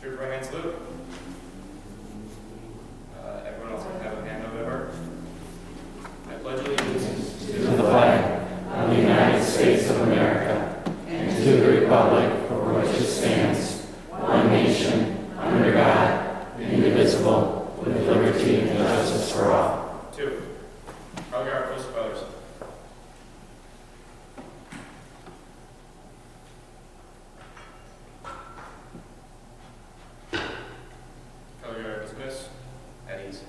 Church right hand salute. Everyone else can have a hand over their heart. I pledge allegiance to the flag of the United States of America and to the republic for which it stands, one nation, under God, indivisible, with liberty and justice for all. 2. Brother, our close brothers. Color guard dismiss. At ease.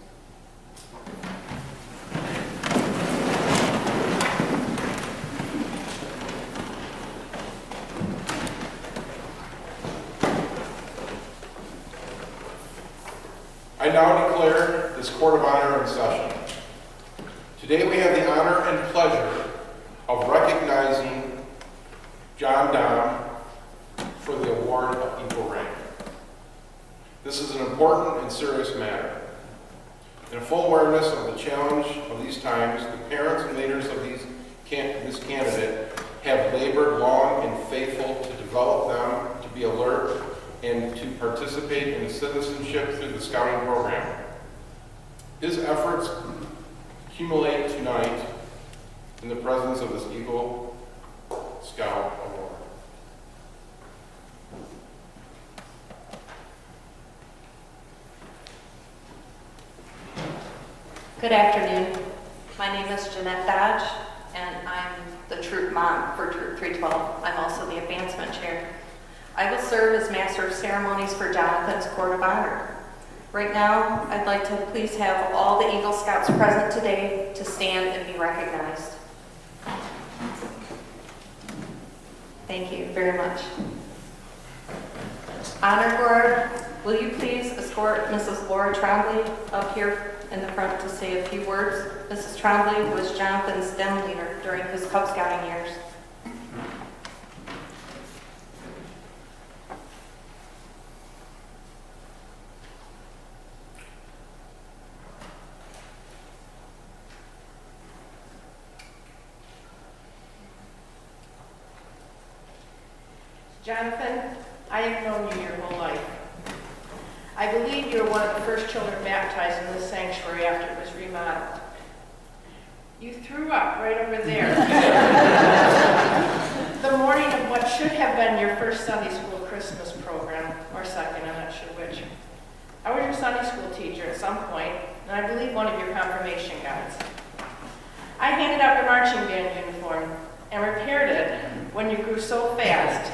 I now declare this Court of Honor in session. Today we have the honor and pleasure of recognizing John Damm for the award of equal rank. This is an important and serious matter. In full awareness of the challenge of these times, the parents and leaders of this candidate have labored long and faithful to develop them to be alert and to participate in citizenship through the Scouting program. His efforts accumulate tonight in the presence of this Eagle Scout Award. Good afternoon. My name is Jeanette Dodge, and I'm the troop mom for Troop 312. I'm also the advancement chair. I will serve as Master of Ceremonies for Johnathon's Court of Honor. Right now, I'd like to please have all the Eagle Scouts present today to stand and be recognized. Thank you very much. Honor Guard, will you please escort Mrs. Laura Trombley up here in the front to say a few words? Mrs. Trombley was Jonathan's Damm leader during his Cub Scouting years. Jonathan, I have known you your whole life. I believe you were one of the first children baptized in this sanctuary after it was remodeled. You threw up right over there. The morning of what should have been your first Sunday school Christmas program, or second, I'm not sure which. I was your Sunday school teacher at some point, and I believe one of your confirmation guides. I handed out your marching band uniform and repaired it when you grew so fast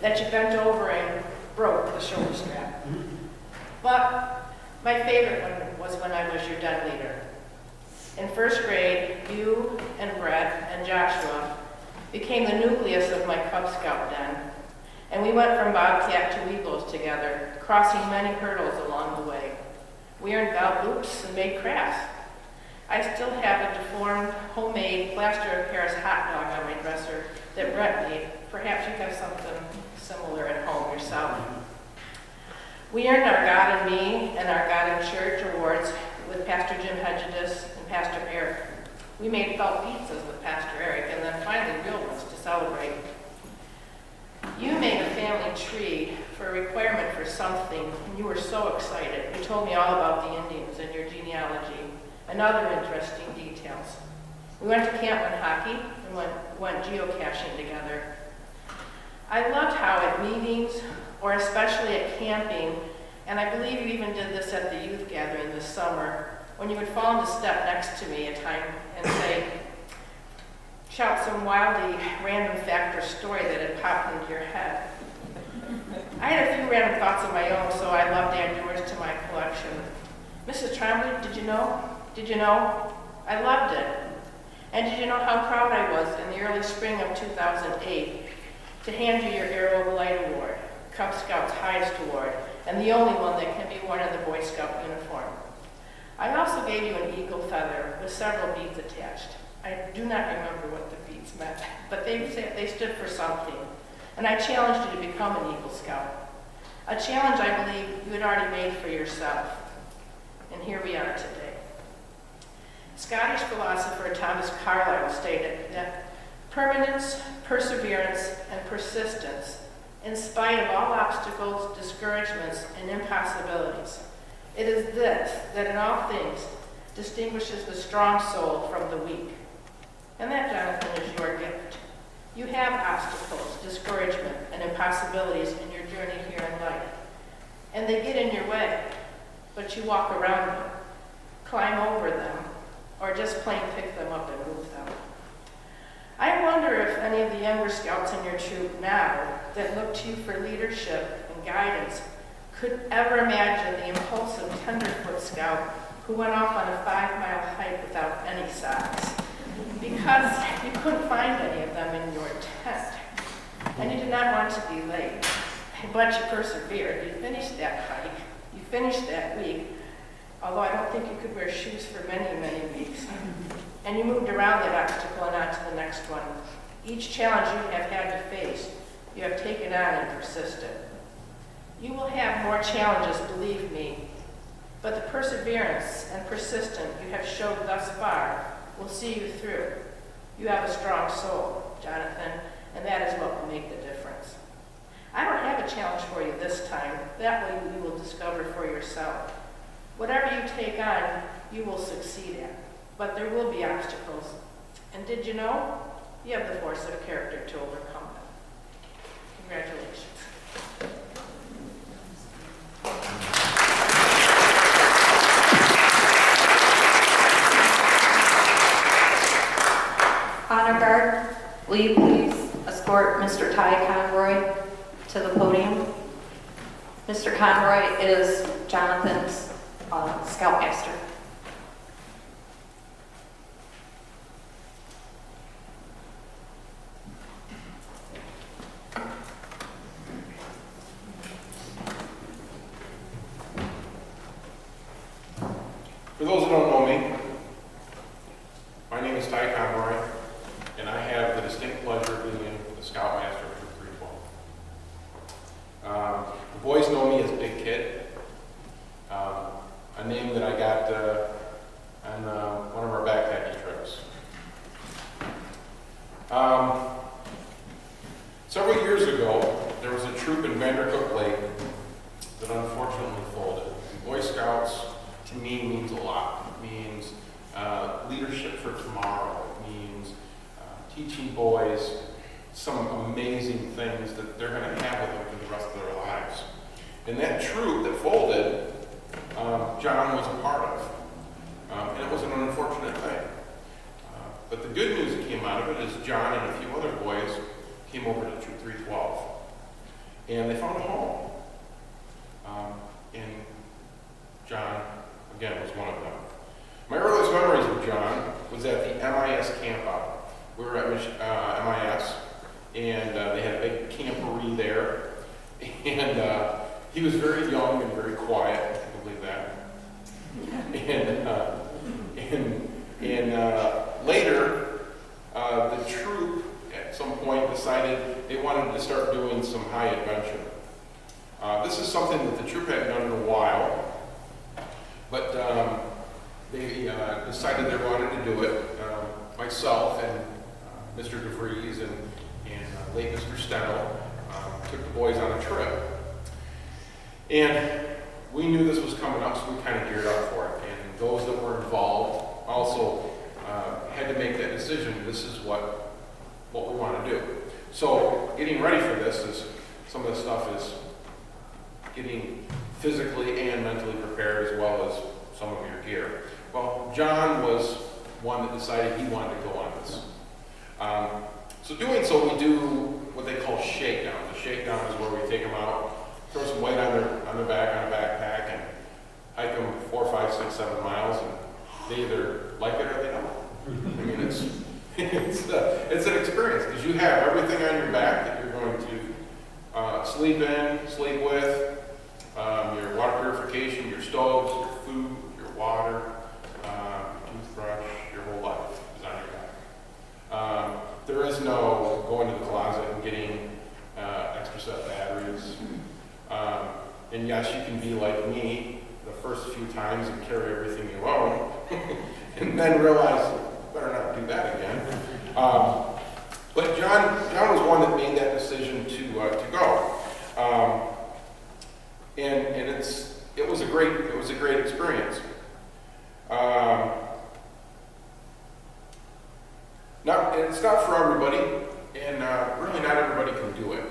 that you bent over and broke the shoulder strap. But my favorite one was when I was your den leader. In first grade, you and Brett and Joshua became the nucleus of my Cub Scout den, and we went from Bobcat to Weeblos together, crossing many hurdles along the way. We earned belt loops and made crafts. I still have a deformed, homemade, plaster of Paris hot dog on my dresser that Brett made. Perhaps you have something similar at home yourself. We earned our God and Me and our God and Church awards with Pastor Jim Hedges and Pastor Eric. We made felt pizzas with Pastor Eric and then finally real ones to celebrate. You made a family tree for a requirement for something, and you were so excited. You told me all about the Indians and your genealogy and other interesting details. We went to camp on hockey and went geocaching together. I loved how at meetings, or especially at camping, and I believe you even did this at the youth gathering this summer, when you would fall into step next to me at time and say, shout some wildly random fact or story that had popped into your head. I had a few random thoughts of my own, so I loved to add yours to my collection. Mrs. Trombley, did you know? Did you know? I loved it. And did you know how proud I was in the early spring of 2008 to hand you your Arrow of Light Award, Cub Scout's highest award, and the only one that can be worn in the Boy Scout uniform. I also gave you an eagle feather with several beads attached. I do not remember what the beads meant, but they stood for something. And I challenged you to become an Eagle Scout. A challenge I believe you had already made for yourself. And here we are today. Scottish philosopher Thomas Carlyle stated that permanence, perseverance, and persistence in spite of all obstacles, discouragements, and impossibilities. It is this that in all things distinguishes the strong soul from the weak. And that, Jonathan, is your gift. You have obstacles, discouragement, and impossibilities in your journey here in life. And they get in your way, but you walk around them, climb over them, or just plain pick them up and move them. I wonder if any of the younger scouts in your troop now that look to you for leadership and guidance could ever imagine the impulsive tenderfoot scout who went off on a 5-mile hike without any socks because you couldn't find any of them in your tent and you did not want to be late. But you persevered. You finished that hike. You finished that week, although I don't think you could wear shoes for many, many weeks. And you moved around that obstacle and on to the next one. Each challenge you have had to face, you have taken on and persisted. You will have more challenges, believe me, but the perseverance and persistence you have showed thus far will see you through. You have a strong soul, Jonathan, and that is what will make the difference. I don't have a challenge for you this time. That way you will discover for yourself. Whatever you take on, you will succeed at. But there will be obstacles. And did you know? You have the force of character to overcome them. Congratulations. Honor Guard, will you please escort Mr. Ty Conroy to the podium? Mr. Conroy is Jonathan's Scoutmaster. For those who don't know me, my name is Ty Conrad, and I have the distinct pleasure of being the Scoutmaster for Troop 312. The boys know me as Big Kid, a name that I got on one of our backpacking trips. Several years ago, there was a troop in Vandercook Lake that unfortunately folded. Boy Scouts, to me, means a lot. It means leadership for tomorrow. It means teaching boys some amazing things that they're going to have with them for the rest of their lives. And that troop that folded, John was a part of. And it was an unfortunate thing. But the good news that came out of it is John and a few other boys came over to Troop 312. And they found a home. And John, again, was one of them. My earliest memories of John was at the MIS camp out. We were at MIS, and they had a big camporee there. And he was very young and very quiet, I can believe that. And later, the troop at some point decided they wanted to start doing some high adventure. This is something that the troop hadn't done in a while, but they decided they wanted to do it. Myself and Mr. DeVries and late Mr. Stennell took the boys on a trip. And we knew this was coming up, so we kind of geared up for it. And those that were involved also had to make that decision. This is what we want to do. So getting ready for this is, some of the stuff is getting physically and mentally prepared, as well as some of your gear. Well, John was one that decided he wanted to go on this. So doing so, we do what they call shakedowns. A shakedown is where we take them out, throw some weight on their back on a backpack, and hike them 4, 5, 6, 7 miles, and they either like it or they don't. I mean, it's an experience, because you have everything on your back that you're going to sleep in, sleep with, your water purification, your stoves, your food, your water, your toothbrush, your whole life is on your back. There is no going to the closet and getting extra set batteries. And yes, you can be like me the first few times and carry everything you own, and then realize, better not do that again. But John was one that made that decision to go. not everybody can do it.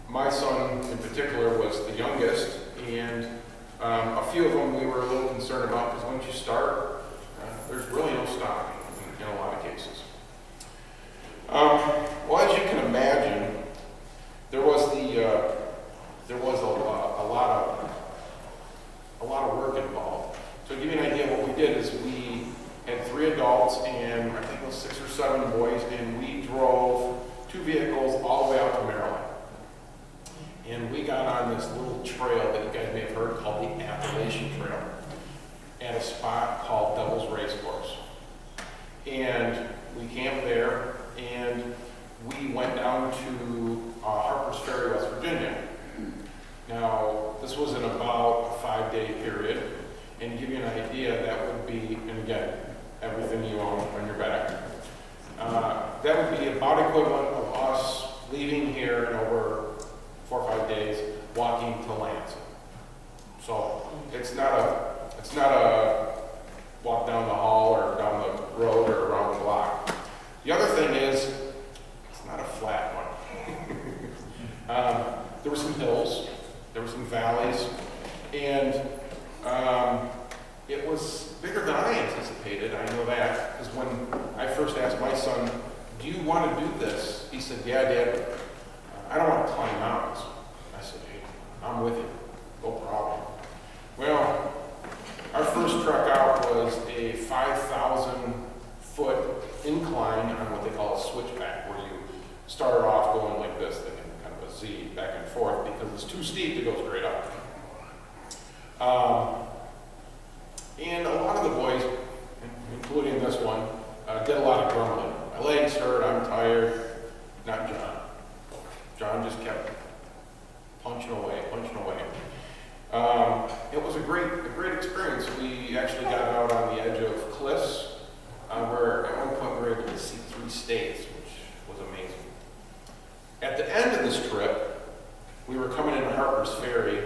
My son in particular was the youngest, and a few of them we were a little concerned about because once you start, there's really no stopping in a lot of cases. Well, as you can imagine, there was a lot of work involved. So to give you an idea, what we did is we had 3 adults and I think it was 6 or 7 boys, and we drove 2 vehicles all the way out to Maryland. And we got on this little trail that you guys may have heard called the Appalachian Trail at a spot called Devil's Racecourse. And we camped there, and we went down to Harper's Ferry, West Virginia. Now, this was in about a 5-day period, and to give you an idea, that would be, and again, everything you own on your back, that would be about equivalent of us leaving here in over 4 or 5 days, walking to Lansing. So it's not a walk down the hall or down the road or around the block. The other thing is, it's not a flat one. There were some hills, there were some valleys, and it was bigger than I anticipated. I know that, because when I first asked my son, "Do you want to do this?" he said, "Yeah, Dad. I don't want to climb mountains." I said, "Hey, I'm with you. No problem." Well, our first trek out was a 5,000-foot incline on what they call a switchback, where you start off going like this, then kind of a Z back and forth, because it's too steep to go straight up. And a lot of the boys, including this one, did a lot of grumbling. My legs hurt, I'm tired. Not John. John just kept punching away, punching away. It was a great experience. We actually got out on the edge of cliffs, where at one point we were able to see 3 states, which was amazing. At the end of this trip, we were coming into Harper's Ferry,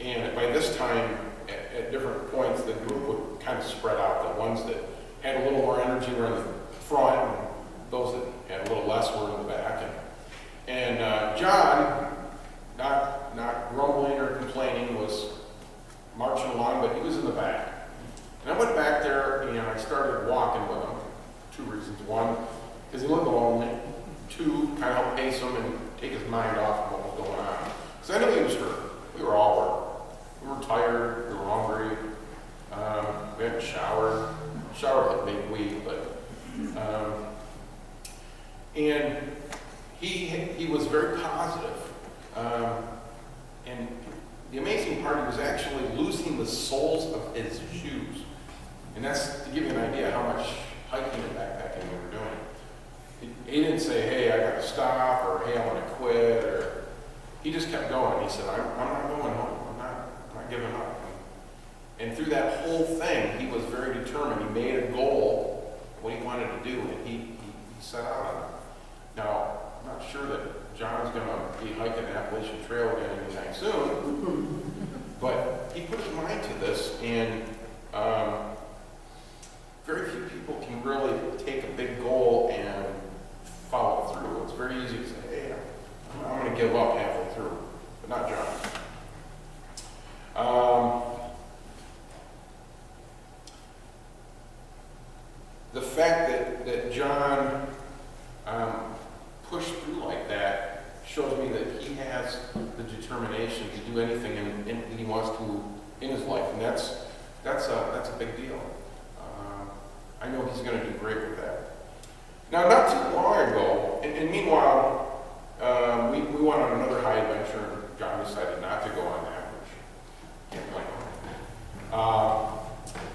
and by this time, at different points, the group would kind of spread out. The ones that had a little more energy were in the front, and those that had a little less were in the back. And John, not grumbling or complaining, was marching along, but he was in the back. And I went back there and I started walking with him. 2 reasons. 1, because he looked lonely. 2, kind of help pace him and take his mind off of what was going on. Because I knew he was hurt. We were all hurt. We were tired. We were hungry. We hadn't showered. Showered like maybe week, but and he was very positive. And the amazing part, he was actually losing the soles of his shoes. And that's to give you an idea how much hiking and backpacking we were doing. He didn't say, "Hey, I got to stop," or "Hey, I want to quit," or he just kept going. He said, I'm not going home. I'm not giving up. And through that whole thing, he was very determined. He made a goal, what he wanted to do, and he set out on it. Now, I'm not sure that John is going to be hiking the Appalachian Trail again anytime soon, but he put his mind to this, and very few people can really take a big goal and follow through. It's very easy to say, "Hey, I'm going to give up halfway through," but not John. The fact that John pushed through like that shows me that he has the determination to do anything that he wants to in his life, and that's a big deal. I know he's going to do great with that. Now, not too long ago, and meanwhile, we went on another high adventure, and John decided not to go on that, which can't blame him.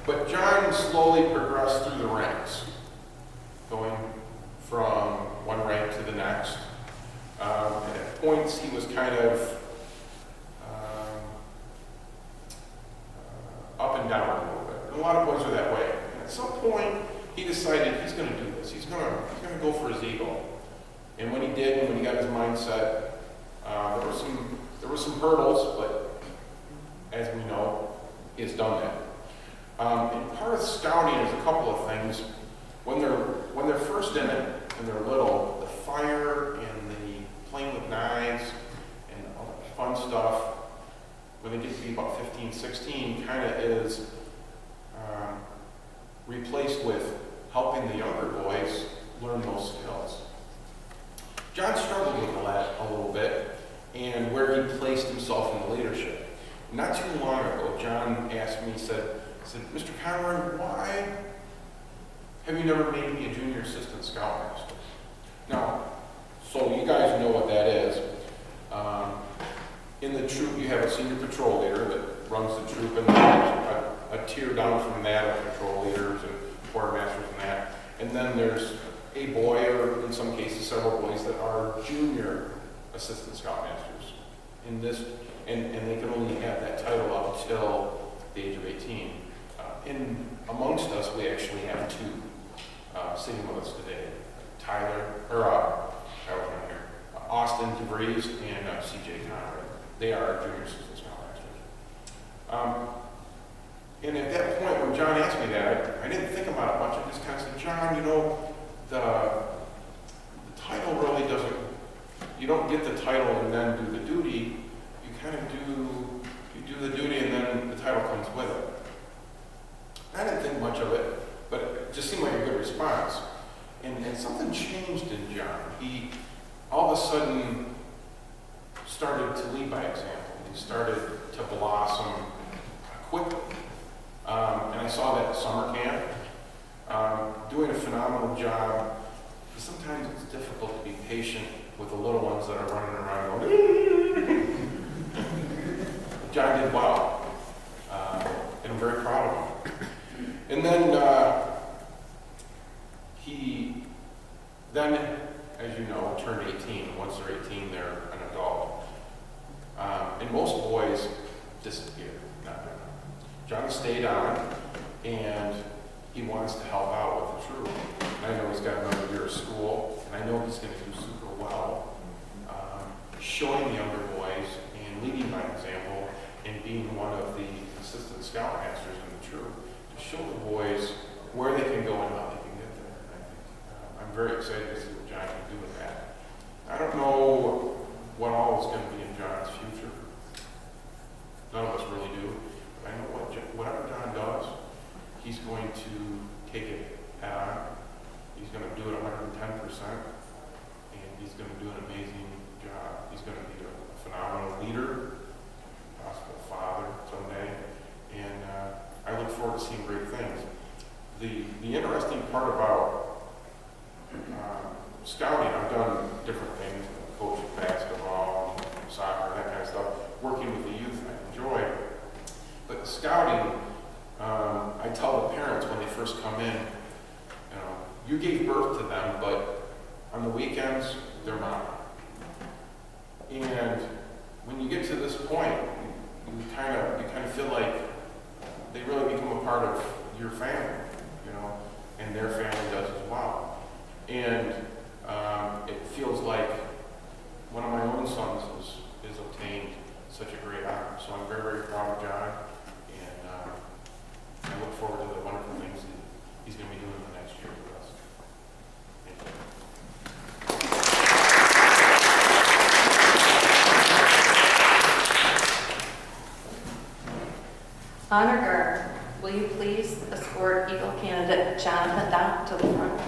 But John slowly progressed through the ranks, going from one rank to the next. And at points, he was kind of up and down a little bit. And a lot of boys are that way. And at some point, he decided he's going to do this. He's going to go for his eagle. And when he did, and when he got his mindset, there were some hurdles, but as we know, he has done that. And part of scouting is a couple of things. When they're first in it, when they're little, the fire and the playing with knives and all the fun stuff, when they get to be about 15, 16, kind of is replaced with helping the younger boys learn those skills. John struggled with that a little bit and where he placed himself in the leadership. Not too long ago, John asked me, he said, Mr. Conrad, why have you never made me a junior assistant scoutmaster? Now, so you guys know what that is. In the troop, you have a senior patrol leader that runs the troop, and then a tier down from that of patrol leaders and quartermasters and that. And then there's a boy, or in some cases several boys, that are junior assistant scoutmasters. In this, and they can only have that title up until the age of 18. In amongst us, we actually have two sitting with us today. Austin DeVries and CJ Conrad. They are our junior assistant scoutmasters. And at that point, when John asked me that, I didn't think about it much. I just kind of said, John, you know, the title really doesn't, you don't get the title and then do the duty. You kind of do the duty and then the title comes with it. I didn't think much of it, but it just seemed like a good response. And something changed in John. He all of a sudden started to lead by example. He started to blossom quickly. And I saw that at summer camp, doing a phenomenal job. Sometimes it's difficult to be patient with the little ones that are running around going, John did well, and I'm very proud of him. And then he then, as you know, turned 18. Once they're 18, they're an adult. And most boys disappear. John stayed on, and he wants to help out with the troop. And I know he's got another year of school, and I know he's going to do super well, showing the younger boys and leading by example and being one of the assistant scoutmasters in the troop to show the boys where they can go and how they can get there. And I think I'm very excited to see what John can do with that. I don't know what all is going to be in John's future. None of us really do. But I know whatever John does, he's going to take it head on. He's going to do it 110%, and he's going to do an amazing job. He's going to be a phenomenal leader, possible father someday, and I look forward to seeing great things. The interesting part about scouting, I've done different things, coaching basketball, soccer, that kind of stuff, working with the youth I enjoy. But scouting, I tell the parents when they first come in, you know, you gave birth to them, but on the weekends, they're mine. And when you get to this point, you kind of feel like they really become a part of your family, you know, and their family does as well. And it feels like one of my own sons is obtained such a great honor. So I'm very, very proud of John, and I look forward to the wonderful things that he's going to be doing in the next year with us. Thank you. Honor Guard, will you please escort Eagle candidate Johnathon Damm to the front?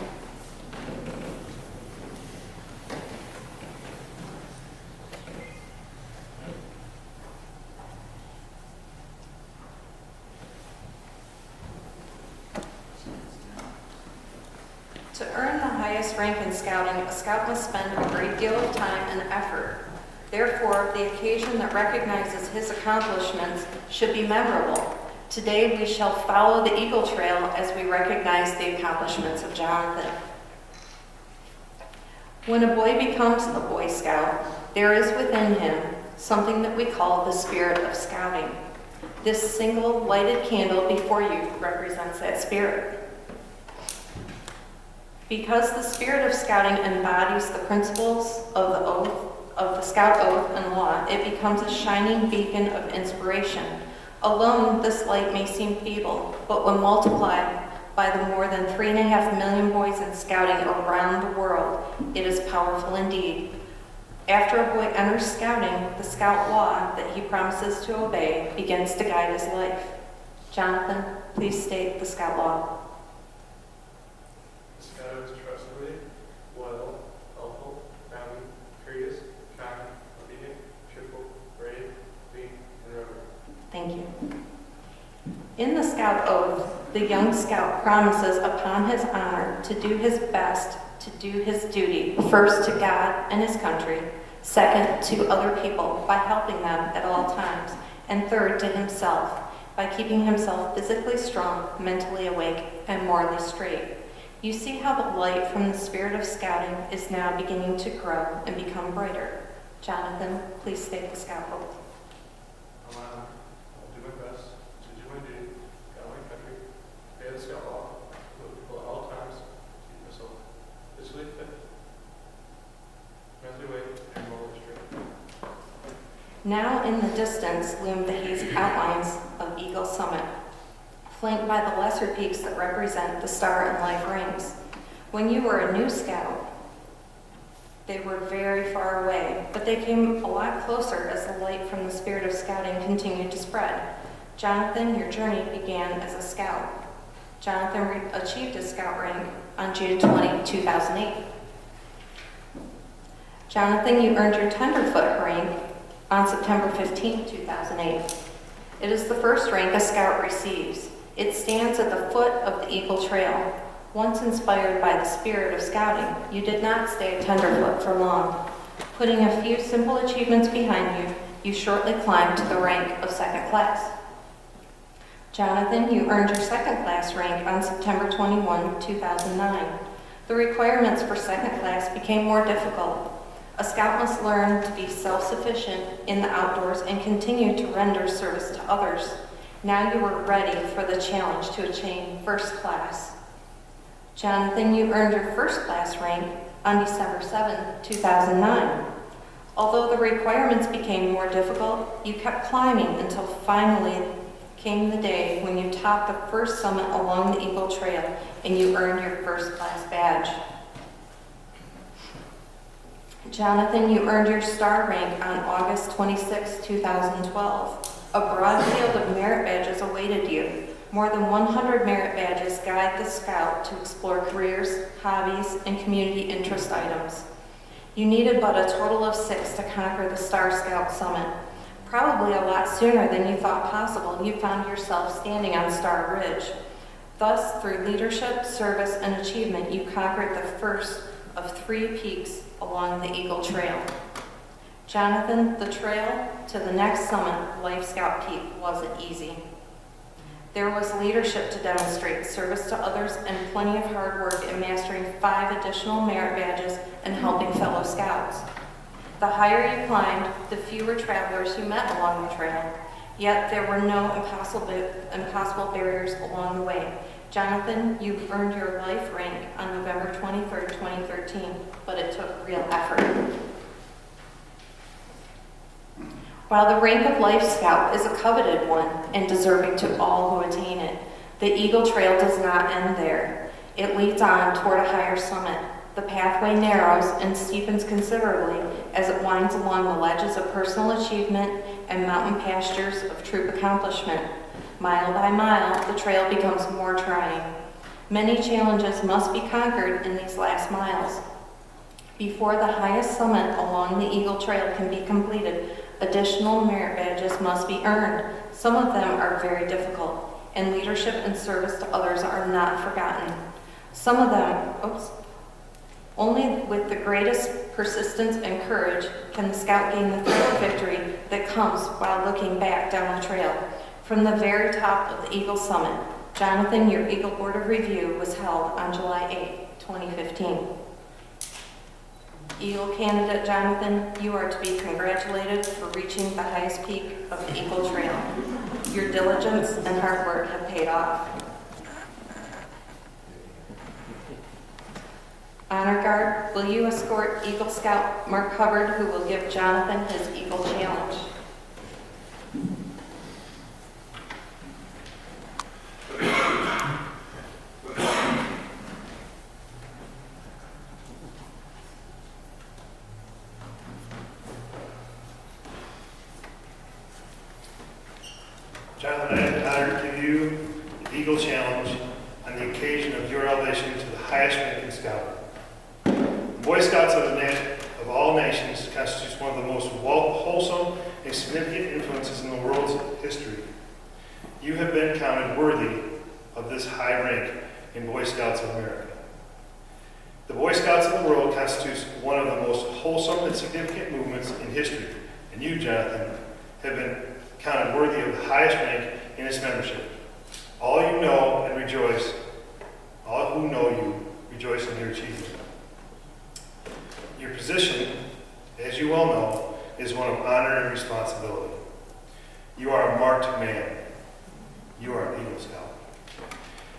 To earn the highest rank in scouting, a scout must spend a great deal of time and effort. Therefore, the occasion that recognizes his accomplishments should be memorable. Today, we shall follow the Eagle Trail as we recognize the accomplishments of Johnathon. When a boy becomes a Boy Scout, there is within him something that we call the spirit of scouting. This single lighted candle before you represents that spirit. Because the spirit of scouting embodies the principles of the oath, of the Scout oath and law, it becomes a shining beacon of inspiration. Alone, this light may seem feeble, but when multiplied by the more than 3.5 million boys in scouting around the world, it is powerful indeed. After a boy enters scouting, the scout law that he promises to obey begins to guide his life. Jonathan, please state the scout law. The scout is trustworthy, loyal, helpful, bounding, courteous, kind, obedient, cheerful, brave, clean, and reverent. Thank you. In the scout oath, the young scout promises upon his honor to do his best to do his duty, first to God and his country, second to other people by helping them at all times, and third to himself by keeping himself physically strong, mentally awake, and morally straight. You see how the light from the spirit of scouting is now beginning to grow and become brighter. Jonathan, please state the scout oath. On my honor, I will do my best to do my duty, God my country, obey the scout law, with people at all times, keep myself physically fit, mentally awake, and morally straight. Now in the distance loom the hazy outlines of Eagle Summit, flanked by the lesser peaks that represent the Star and Life rings. When you were a new scout, they were very far away, but they came a lot closer as the light from the spirit of scouting continued to spread. Jonathan, your journey began as a scout. Jonathan achieved his scout rank on June 20, 2008. Jonathan, you earned your tenderfoot rank on September 15, 2008. It is the first rank a scout receives. It stands at the foot of the Eagle Trail. Once inspired by the spirit of scouting, you did not stay a tenderfoot for long. Putting a few simple achievements behind you, you shortly climbed to the rank of second class. Jonathan, you earned your second class rank on September 21, 2009. The requirements for second class became more difficult. A scout must learn to be self-sufficient in the outdoors and continue to render service to others. Now you were ready for the challenge to attain first class. Jonathan, you earned your first class rank on December 7, 2009. Although the requirements became more difficult, you kept climbing until finally came the day when you topped the first summit along the Eagle Trail and you earned your first class badge. Jonathan, you earned your star rank on August 26, 2012. A broad field of merit badges awaited you. More than 100 merit badges guide the scout to explore careers, hobbies, and community interest items. You needed but a total of 6 to conquer the Star Scout Summit. Probably a lot sooner than you thought possible, you found yourself standing on Star Ridge. Thus, through leadership, service, and achievement, you conquered the first of 3 peaks along the Eagle Trail. Jonathan, the trail to the next summit, Life Scout Peak, wasn't easy. There was leadership to demonstrate, service to others, and plenty of hard work in mastering 5 additional merit badges and helping fellow scouts. The higher you climbed, the fewer travelers you met along the trail. Yet there were no impossible barriers along the way. Jonathan, you earned your life rank on November 23, 2013, but it took real effort. While the rank of Life Scout is a coveted one and deserving to all who attain it, the Eagle Trail does not end there. It leads on toward a higher summit. The pathway narrows and steepens considerably as it winds along the ledges of personal achievement and mountain pastures of troop accomplishment. Mile by mile, the trail becomes more trying. Many challenges must be conquered in these last miles. Before the highest summit along the Eagle Trail can be completed, additional merit badges must be earned. Some of them are very difficult, and leadership and service to others are not forgotten. Some of them, only with the greatest persistence and courage can the scout gain the thrill of victory that comes while looking back down the trail. From the very top of the Eagle Summit, Jonathan, your Eagle Board of Review was held on July 8, 2015. Eagle candidate Jonathan, you are to be congratulated for reaching the highest peak of the Eagle Trail. Your diligence and hard work have paid off. Honor Guard, will you escort Eagle Scout Mark Hubbard, who will give Jonathan his Eagle Challenge? Jonathan, I am honored to give you the Eagle Challenge on the occasion of your elevation to the highest rank in Scouting. The Boy Scouts of all nations constitutes one of the most wholesome and significant influences in the world's history. You have been counted worthy of this high rank in Boy Scouts of America. The Boy Scouts of the world constitutes one of the most wholesome and significant movements in history, and you, Jonathan, have been counted worthy of the highest rank in its membership. All who know you rejoice in your achievement. Your position, as you well know, is one of honor and responsibility. You are a marked man. You are an Eagle Scout.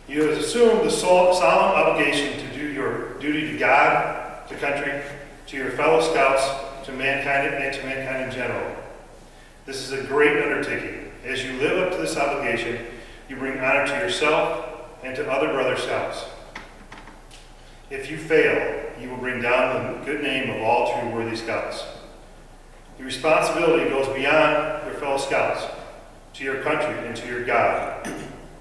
You have assumed the solemn obligation to do your duty to God, to country, to your fellow Scouts, to mankind, and to mankind in general. This is a great undertaking. As you live up to this obligation, you bring honor to yourself and to other brother Scouts. If you fail, you will bring down the good name of all true worthy Scouts. Your responsibility goes beyond your fellow Scouts, to your country and to your God.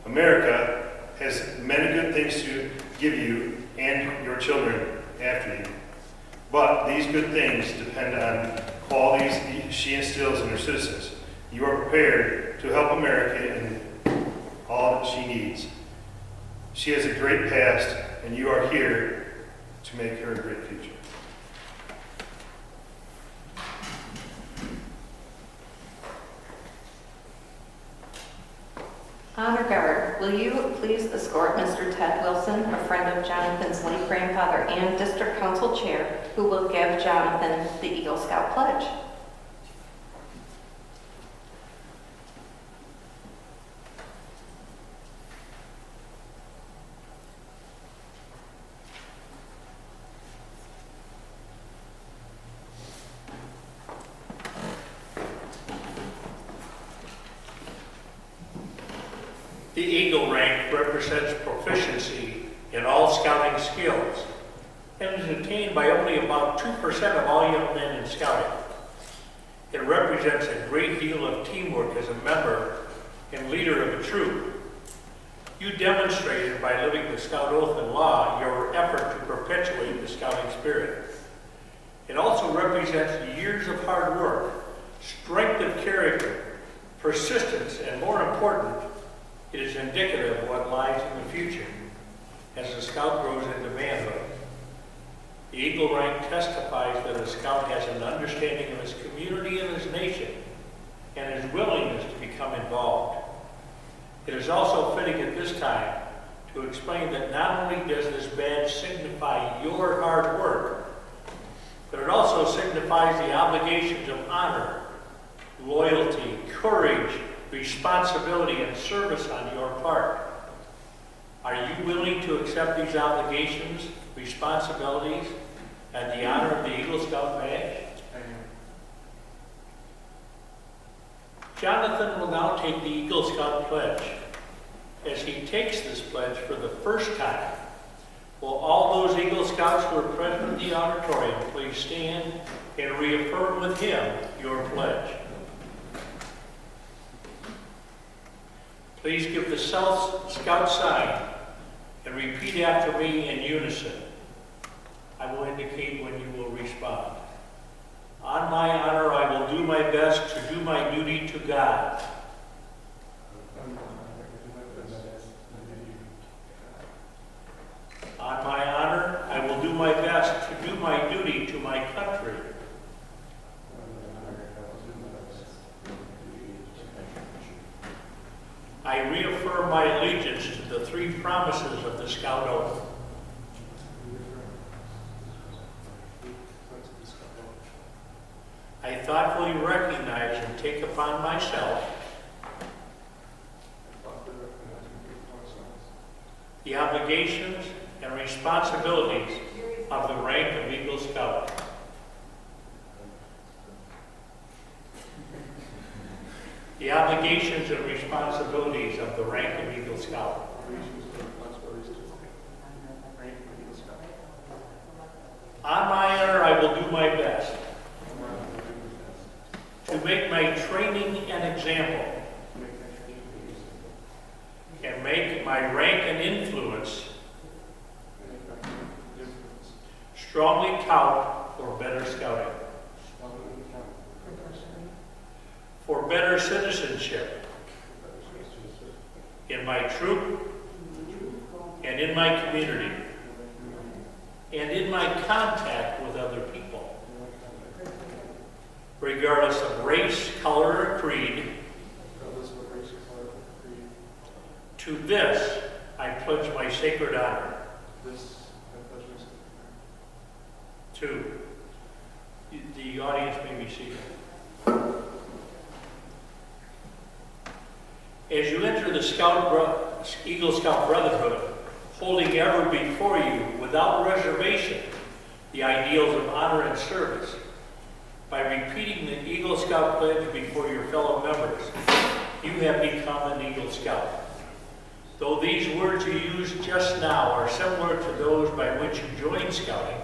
America has many good things to give you and your children after you. But these good things depend on qualities she instills in her citizens. You are prepared to help America in all that she needs. She has a great past, and you are here to make her a great future. Honor Guard, will you please escort Mr. Ted Wilson, a friend of Jonathan's late grandfather and District Council Chair, who will give Jonathan the Eagle Scout Pledge. The Eagle rank represents proficiency in all scouting skills and is attained by only about 2% of all young men in scouting. It represents a great deal of teamwork as a member and leader of a troop. You demonstrated by living the Scout Oath and Law your effort to perpetuate the scouting spirit. It also represents years of hard work, strength of character, persistence, and more important, it is indicative of what lies in the future as the Scout grows into manhood. The Eagle rank testifies that a Scout has an understanding of his community and his nation and his willingness to become involved. It is also fitting at this time to explain that not only does this badge signify your hard work, but it also signifies the obligations of honor, loyalty, courage, responsibility, and service on your part. Are you willing to accept these obligations, responsibilities, and the honor of the Eagle Scout badge? Jonathan will now take the Eagle Scout pledge. As he takes this pledge for the first time, will all those Eagle Scouts who are present in the auditorium please stand and reaffirm with him your pledge. Please give the Scout sign and repeat after me in unison. I will indicate when you will respond. On my honor, I will do my best to do my duty to God. On my honor, I will do my best to do my duty to my country. I reaffirm my allegiance to the three promises of the Scout Oath. I thoughtfully recognize and take upon myself the obligations and responsibilities of the rank of Eagle Scout. The obligations and responsibilities of the rank of Eagle Scout. On my honor, I will do my best to make my training an example my rank and influence, strongly count for better scouting, for better citizenship in my troop and in my community and in my contact with other people, regardless of race, color, or creed. To this, I pledge my sacred honor. Two, the audience may be seated. As you enter the Eagle Scout Brotherhood, holding ever before you, without reservation, the ideals of honor and service, by repeating the Eagle Scout pledge before your fellow members, you have become an Eagle Scout. Though these words you used just now are similar to those by which you joined Scouting,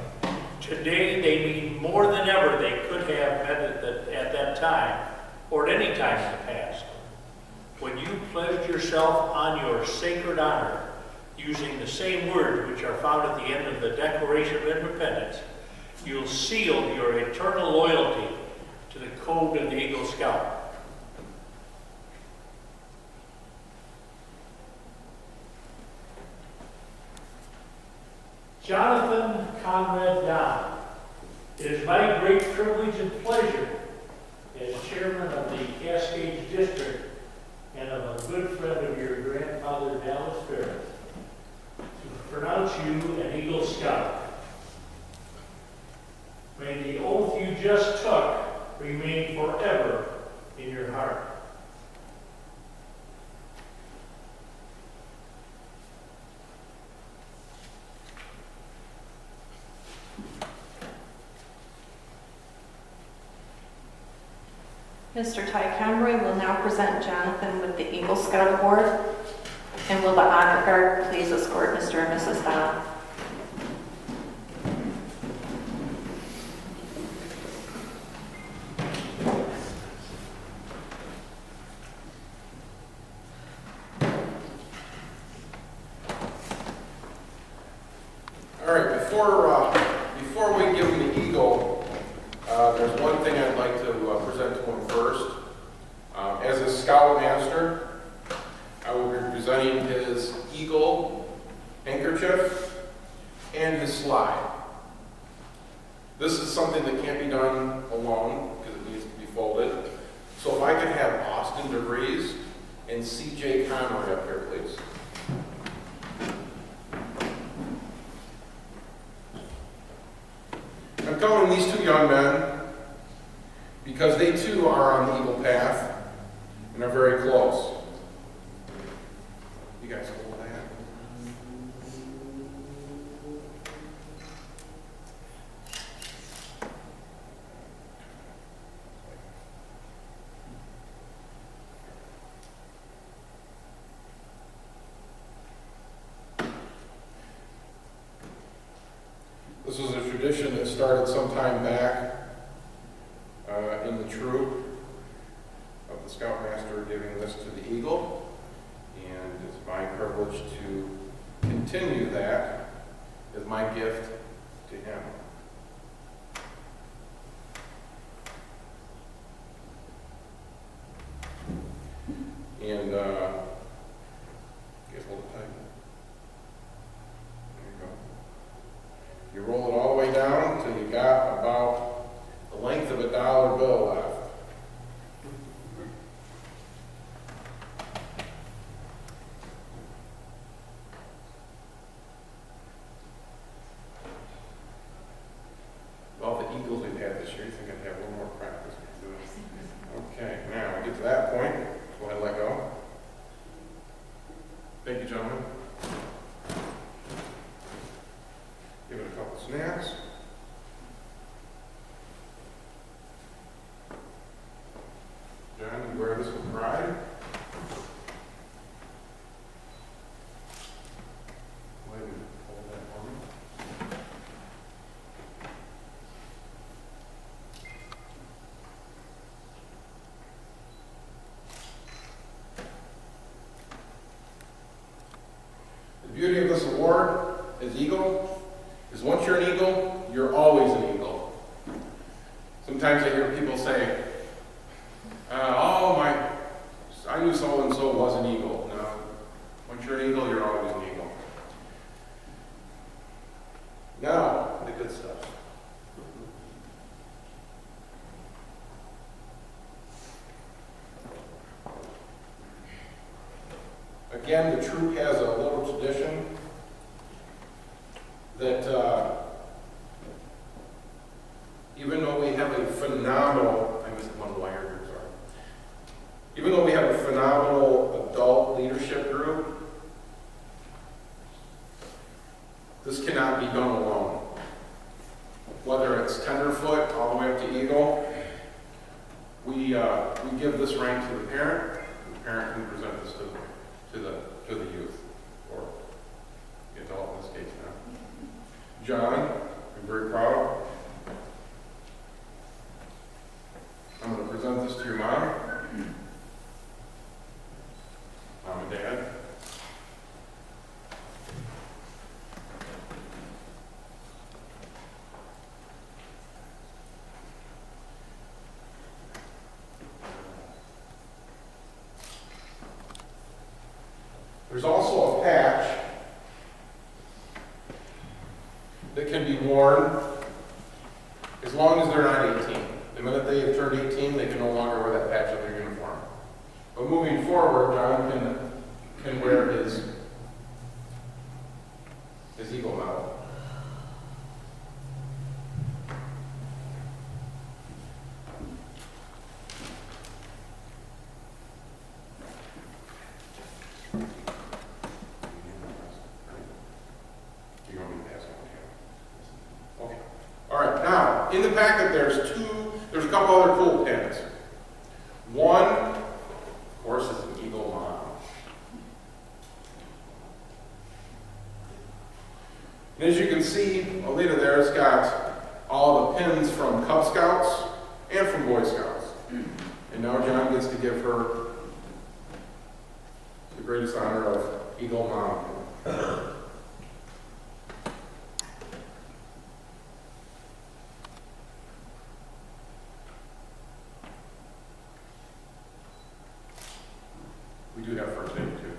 today they mean more than ever they could have meant at that time or at any time in the past. When you pledged yourself on your sacred honor, using the same words which are found at the end of the Declaration of Independence, you'll seal your eternal loyalty to the code of the Eagle Scout. Johnathon Conrad Damm, it is my great privilege and pleasure as chairman of the Cascades District and of a good friend of your grandfather Dallas Ferris to pronounce you an Eagle Scout. May the oath you just took remain forever in your heart. Mr. Ty Conroy will now present Jonathan with the Eagle Scout Award, and will the honor guard please escort Mr. and Mrs. Damm. All right, before we give him the Eagle, there's one thing I'd like to present to him first. As a Scoutmaster, I will be presenting his Eagle handkerchief and his slide. This is something that can't be done alone because it needs to be folded. So if I could have Austin DeVries and C.J. Conrad up here, please. I'm calling these two young men because they too are on the Eagle path and are very close. You guys hold that. This is a tradition that started some time back in the troop of the Scoutmaster giving this to the Eagle, and it's my privilege to continue that as my gift to him. And you guys hold it tight. There you go. You roll it all the way down until you got about the length of a dollar bill left. All the Eagles we've had this year, you think I'd have a little more practice? Okay, now we get to that point. Go ahead and let go. Thank you, gentlemen. Give it a couple snaps. John, you wear this with pride. Go ahead and hold that for me. Sometimes I hear people say, I knew so-and-so was an eagle. No, once you're an eagle, you're always an eagle. Now, the good stuff. Again, the troop has a little tradition that even though we have a phenomenal, I missed one wire here, sorry. Even though we have a phenomenal adult leadership group, this cannot be done alone. Whether it's tenderfoot all the way up to eagle, we give this rank to the parent. The parent can present this to the youth, or the adult in this case now. John, I'm very proud. I'm going to present this to your mom and dad. There's also a patch that can be worn as long as they're not 18. The minute they have turned 18, they can no longer wear that patch on their uniform. But moving forward, John can wear his eagle medal. In the packet, there's a couple other cool pins. One, of course, is an eagle mom. And as you can see, Alita there has got all the pins from Cub Scouts and from Boy Scouts. And now John gets to give her the greatest honor of eagle mom. We do have first aid too.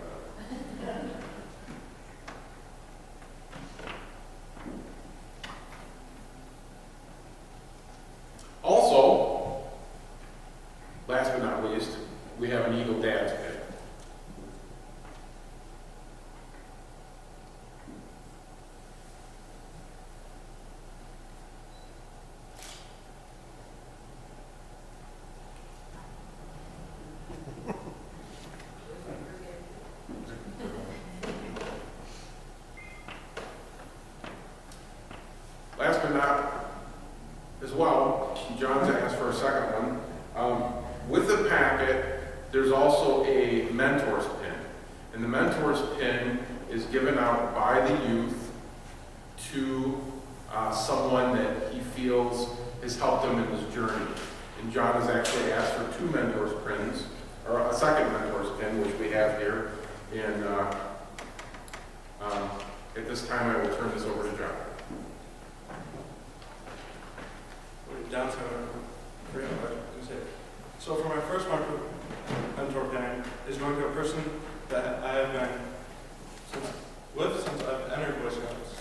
Also, last but not least, we have an Eagle Dad's pin. Last but not, as well, John's asked for a second one. With the packet, there's also a mentor's pin. And the mentor's pin is given out by the youth to someone that he feels has helped him in his journey. And John has actually asked for two mentor's pins, or a second mentor's pin, which we have here. And at this time, I will turn this over to John. So for my first mentor pin is going to a person that I have been since I've entered Boy Scouts.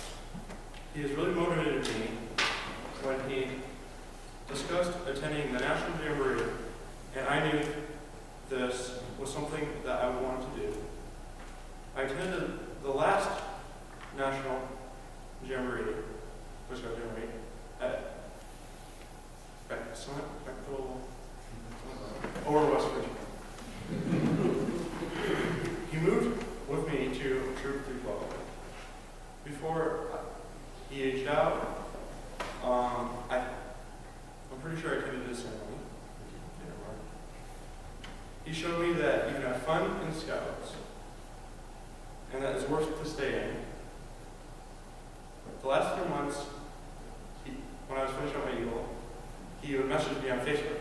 He has really motivated me when he discussed attending the National Jamboree, and I knew this was something that I wanted to do. I attended the last National Jamboree, Boy Scout Jamboree, at over West Virginia. He moved with me to Troop 312. Before he aged out, I'm pretty sure I attended his ceremony. He showed me that you can have fun in Scouts, and that it's worth to stay in. The last 3 months, when I was finishing up my Eagle, he would message me on Facebook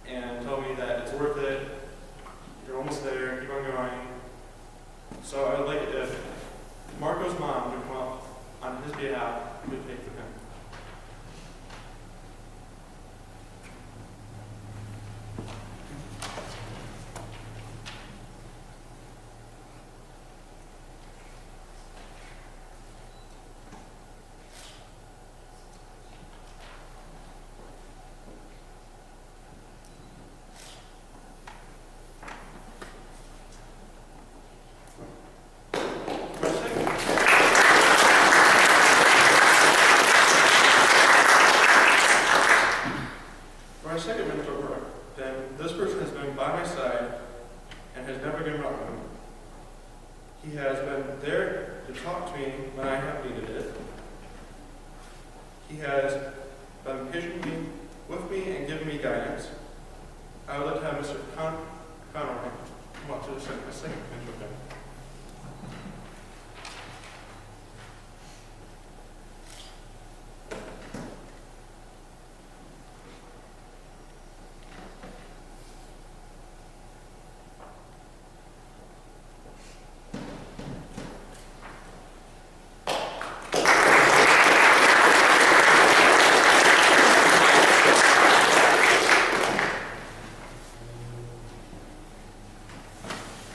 and tell me that it's worth it, you're almost there, keep on going. So I would like it if Marco's mom would come up on his behalf to take the pin. has been patiently with me and given me guidance. I would like to have Mr. Conrad come up to the second intro.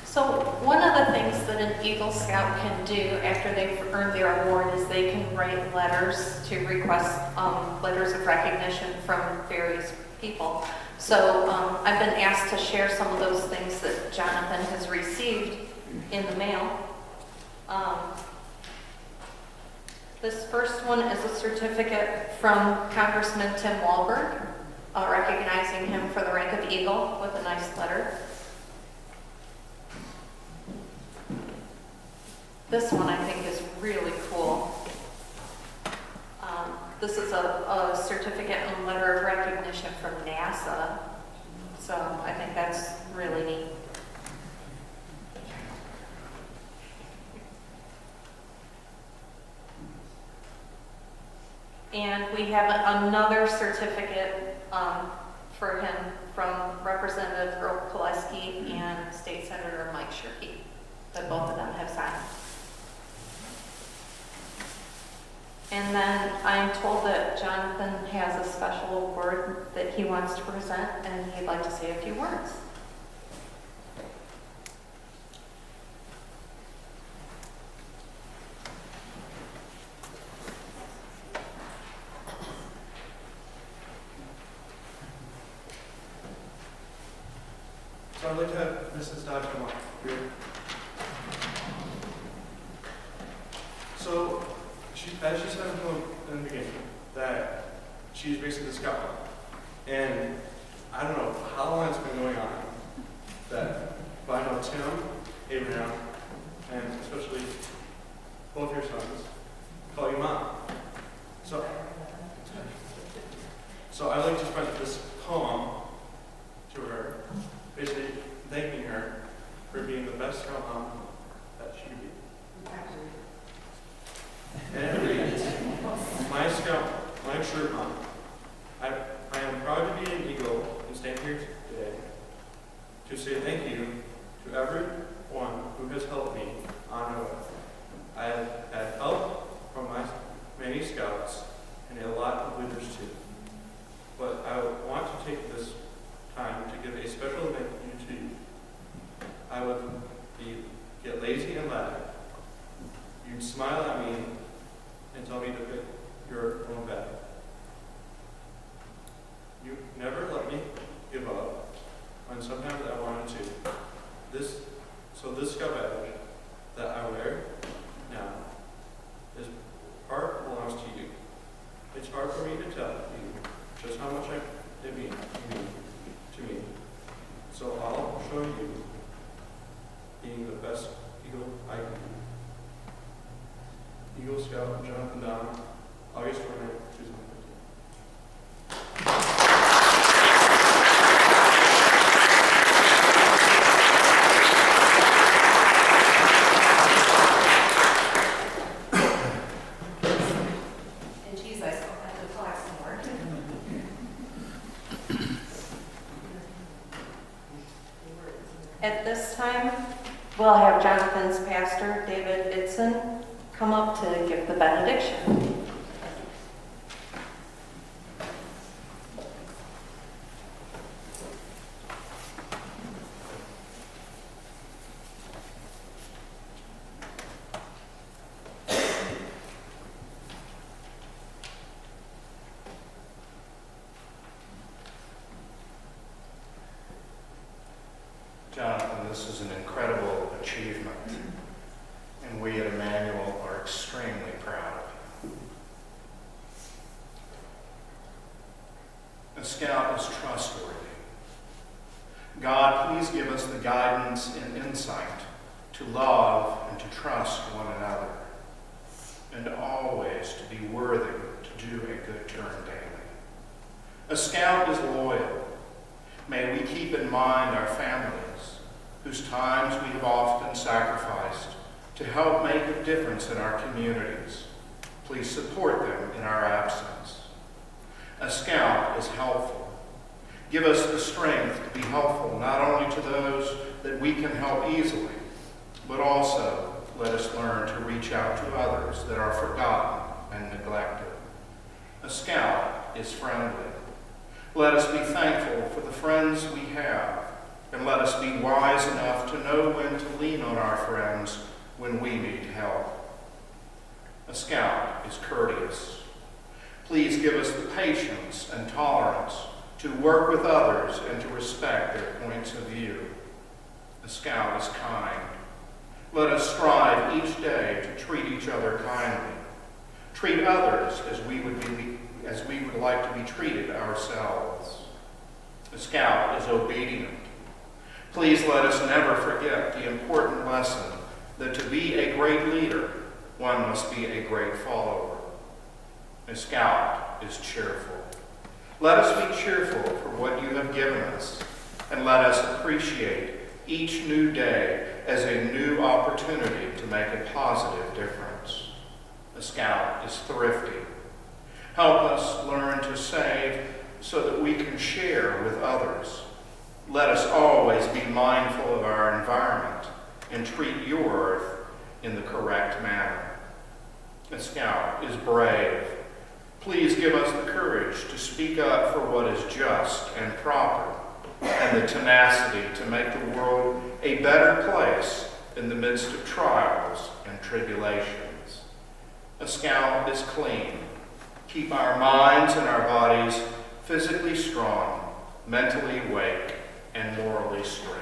So one of the things that an Eagle Scout can do after they've earned their award is they can write letters to request letters of recognition from various people. So I've been asked to share some of those things that Jonathan has received in the mail. This first one is a certificate from Congressman Tim Walberg, recognizing him for the rank of Eagle with a nice letter. This one I think is really cool. This is a certificate and letter of recognition from NASA. So I think that's really neat. And we have another certificate for him from Representative Earl Pileski and State Senator Mike Shirkey, that both of them have signed. And then I'm told that Jonathan has a special award that he wants to present, and he'd like to say a few words. So I'd like to have Mrs. Dodge come up here. So, as she said in the beginning, that she's basically the scout. And I don't know how long it's been going on, but I know Tim, Abraham, and especially both your sons call you Mom. So I'd like to spread this poem to her, basically thanking her for being the best scout mom that she could be. And it reads, my true mom, I am proud to be an Eagle and stand here today to say thank you to everyone who has helped me on my way. I have had help from my many scouts and a lot of leaders too. But I want to take this time to give a special thank you to you. I would get lazy and laugh. You'd smile at me and tell me to pick your own bag. You never let me give up when sometimes I wanted to. This scout badge that I wear now is part belongs to you. It's hard for me to tell you just how much it means to me. So I'll show you being the best Eagle I can be. Eagle Scout Johnathon Damm, August 29th, 2015. And geez, I still have to collect some more. At this time, we'll have Jonathan's pastor, David Itzen, come up to give the benediction. Jonathan, this is an incredible achievement, and we at Emmanuel are extremely proud of you. A scout is trustworthy. God, please give us the guidance and insight to love and to trust one another, and always to be worthy to do do a good turn daily. A Scout is loyal. May we keep in mind our families, whose times we have often sacrificed to help make a difference in our communities. Please support them in our absence. A Scout is helpful. Give us the strength to be helpful not only to those that we can help easily, but also let us learn to reach out to others that are forgotten and neglected. A Scout is friendly. Let us be thankful for the friends we have, and let us be wise enough to know when to lean on our friends when we need help. A Scout is courteous. Please give us the patience and tolerance to work with others and to respect their points of view. A Scout is kind. Let us strive each day to treat each other kindly. Treat others as we would like to be treated ourselves. A Scout is obedient. Please let us never forget the important lesson that to be a great leader, one must be a great follower. A Scout is cheerful. Let us be cheerful for what you have given us, and let us appreciate each new day as a new opportunity to make a positive difference. A Scout is thrifty. Help us learn to save so that we can share with others. Let us always be mindful of our environment and treat your earth in the correct manner. A Scout is brave. Please give us the courage to speak up for what is just and proper, and the tenacity to make the world a better place in the midst of trials and tribulations. A Scout is clean. Keep our minds and our bodies physically strong, mentally awake, and morally straight.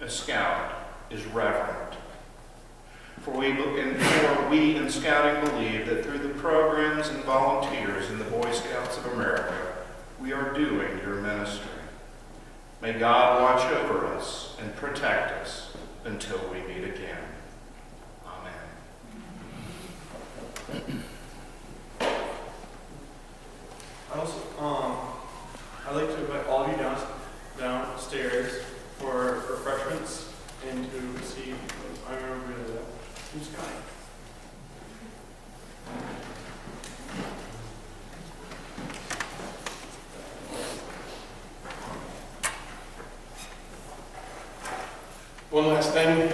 A Scout is reverent. For we in Scouting believe that through the programs and volunteers in the Boy Scouts of America, we are doing your ministry. May God watch over us and protect us until we meet again. Amen. I'd like to invite all of you downstairs for refreshments and to receive, I remember who's kind. One last thing.